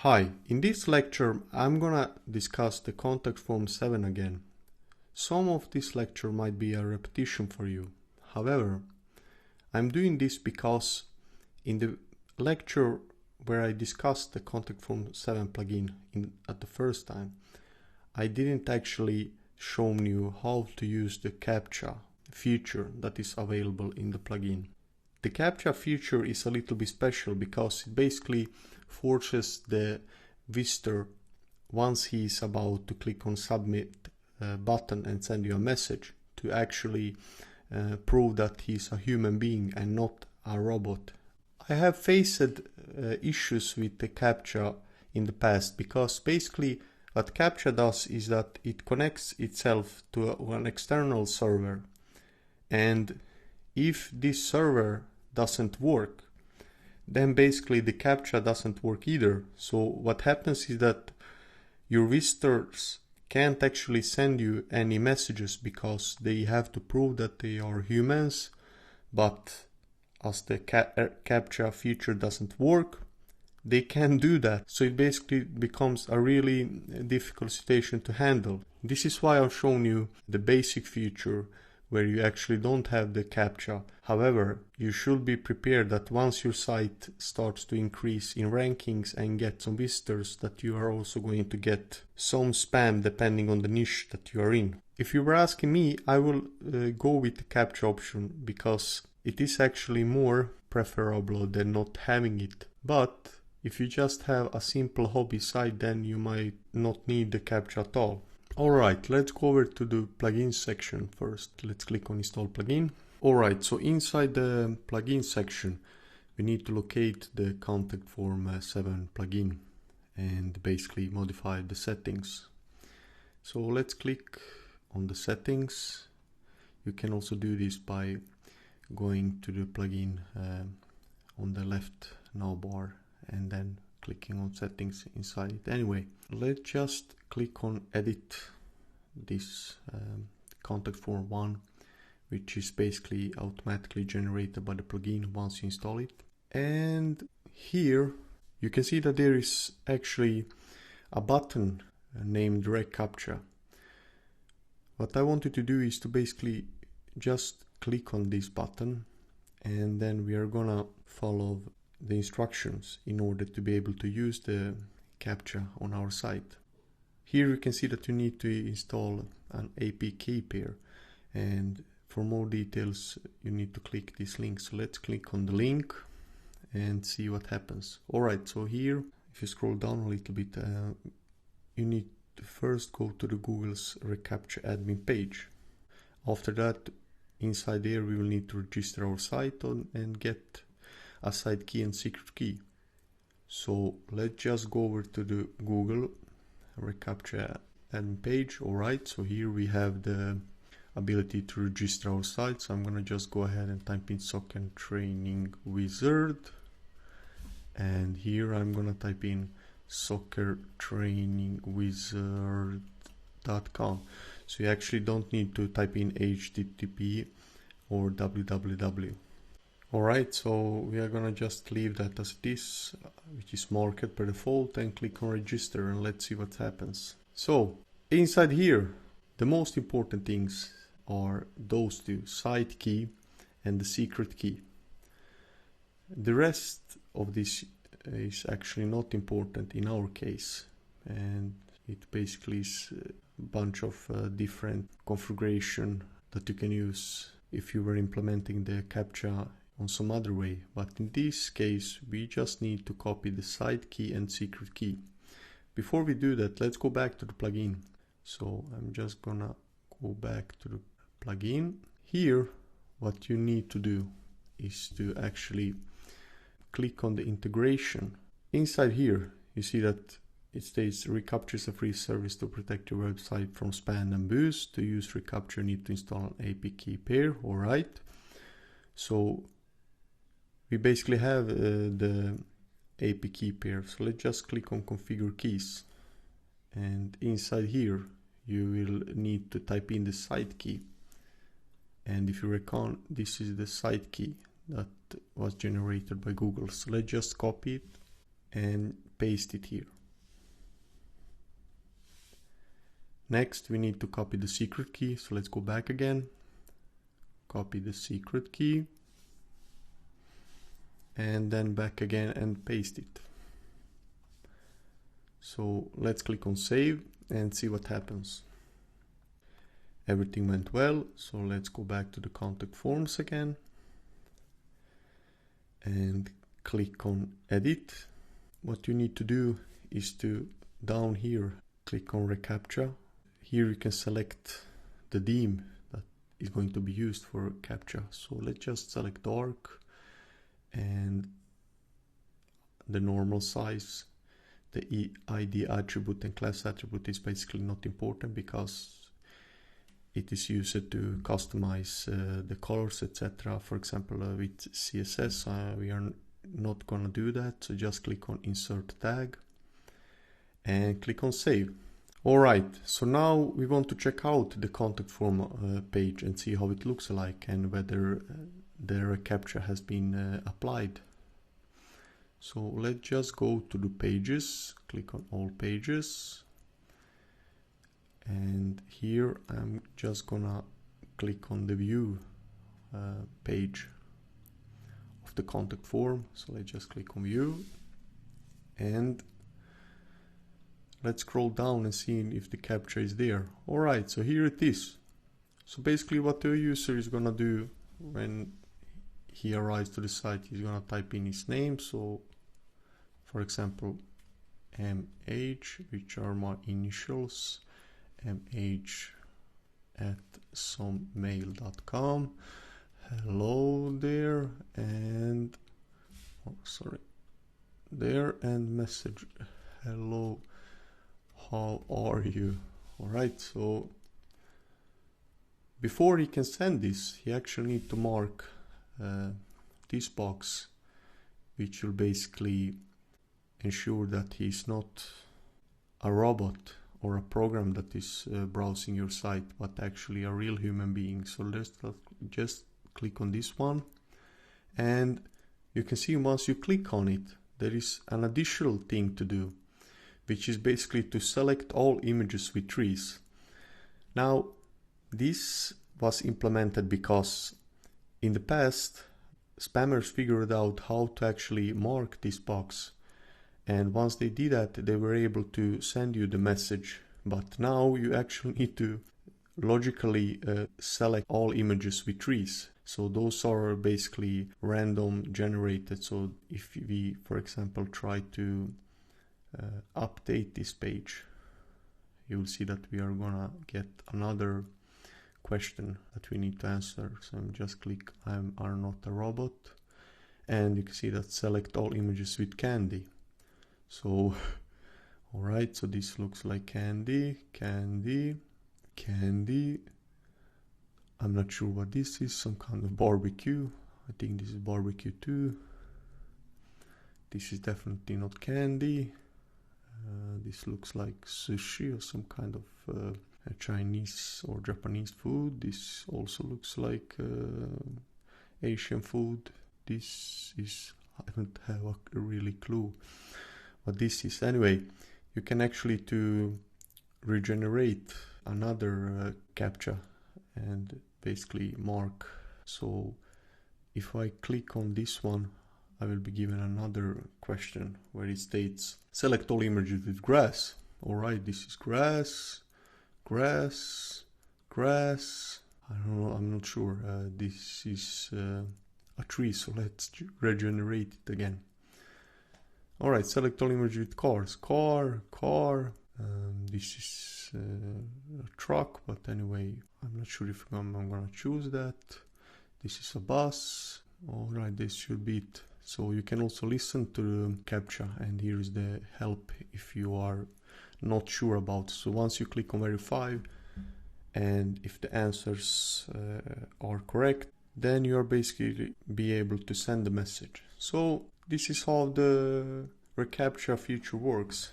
Hi, in this lecture I'm gonna discuss the contact form 7 again. Some of this lecture might be a repetition for you. However, I'm doing this because in the lecture where I discussed the contact form 7 plugin at the first time, I didn't actually show you how to use the Captcha feature that is available in the plugin. The Captcha feature is a little bit special because it basically forces the visitor, once he is about to click on submit button and send you a message, to actually prove that he's a human being and not a robot. I have faced issues with the Captcha in the past because basically what Captcha does is that it connects itself to an external server, and if this server doesn't work, then basically the Captcha doesn't work either. So what happens is that your visitors can't actually send you any messages because they have to prove that they are humans, but as the Captcha feature doesn't work, they can't do that. So it basically becomes a really difficult situation to handle. This is why I've shown you the basic feature where you actually don't have the Captcha. However, you should be prepared that once your site starts to increase in rankings and get some visitors, that you are also going to get some spam depending on the niche that you are in. If you were asking me, I will go with the Captcha option because it is actually more preferable than not having it. But if you just have a simple hobby site, then you might not need the Captcha at all. Alright, let's go over to the plugin section first. Let's click on install plugin. Alright, so inside the plugin section, we need to locate the contact form 7 plugin and basically modify the settings. So let's click on the settings. You can also do this by going to the plugin on the left navbar and then clicking on settings inside it. Anyway, let's just click on edit this contact form 1, which is basically automatically generated by the plugin once you install it. And here you can see that there is actually a button named Direct Captcha. What I want you to do is to basically just click on this button, and then we are gonna follow the instructions in order to be able to use the Captcha on our site. Here you can see that you need to install an APK pair, and for more details you need to click this link. So let's click on the link and see what happens. Alright, so here if you scroll down a little bit, you need to first go to the Google's Captcha admin page. After that, inside there we will need to register our site and get a site key and secret key. So let's just go over to the Google Captcha admin page. Alright, so here we have the ability to register our site. So I'm gonna just go ahead and type in Soccer Training Wizard, and here I'm gonna type in soccertrainingwizard.com. So you actually don't need to type in HTTP or www. Alright, so we are gonna just leave that as it is, which is marked per default, and click on register, and let's see what happens. So inside here, the most important things are those two, site key and the secret key. The rest of this is actually not important in our case, and it basically is a bunch of different configuration that you can use if you were implementing the Captcha on some other way. But in this case we just need to copy the site key and secret key. Before we do that, let's go back to the plugin. So I'm just gonna go back to the plugin. Here what you need to do is to actually click on the integration. Inside here you see that it states reCaptcha is a free service to protect your website from spam and boost. To use reCaptcha you need to install an APK pair. Alright, so we basically have the APK pair. So let's just click on configure keys, and inside here you will need to type in the site key, and if you recall, this is the site key that was generated by Google. So let's just copy it and paste it here. Next, we need to copy the secret key. So let's go back again. Copy the secret key. And then back again and paste it. So let's click on save and see what happens. Everything went well. So let's go back to the contact forms again. And click on edit. What you need to do is to down here, click on reCAPTCHA. Here you can select the theme that is going to be used for Captcha. So let's just select dark and the normal size. The ID attribute and class attribute is basically not important because it is used to customize the colors, etc. For example, with CSS, we are not gonna do that. So just click on insert tag and click on save. Alright, so now we want to check out the contact form page and see how it looks like and whether the captcha has been applied. So let's just go to the pages, click on all pages, and here I'm just gonna click on the view page of the contact form. So let's just click on view and let's scroll down and see if the captcha is there. Alright, so here it is. So basically what the user is gonna do when he arrives to the site, he's gonna type in his name. So for example, MH, which are my initials, mh@somemail.com. Hello there, and there, and message hello, how are you? Alright, so before he can send this, he actually need to mark this box, which will basically ensure that he's not a robot or a program that is browsing your site, but actually a real human being. So let's just click on this one, and you can see once you click on it, there is an additional thing to do, which is basically to select all images with trees. Now, this was implemented because in the past, spammers figured out how to actually mark this box. And once they did that, they were able to send you the message. But now you actually need to logically select all images with trees. So those are basically random generated. So if we, for example, try to update this page, you will see that we are gonna get another question that we need to answer. So I'm just click are not a robot, and you can see that select all images with candy. So alright, so this looks like candy. I'm not sure what this is, some kind of barbecue. I think this is barbecue too. This is definitely not candy. This looks like sushi or some kind of Chinese or Japanese food. This also looks like Asian food. This is, I don't have a really clue what this is. Anyway, you can actually to regenerate another captcha and basically mark. So if I click on this one, I will be given another question where it states select all images with grass. Alright, this is grass. I don't know, I'm not sure. This is a tree, so let's regenerate it again. Alright, select all images with cars. Car. This is a truck, but anyway, I'm not sure if I'm gonna choose that. This is a bus. Alright, this should be it. So you can also listen to the captcha, and here is the help if you are not sure about. So once you click on verify, and if the answers are correct, then you are basically be able to send the message. So this is how the reCAPTCHA feature works.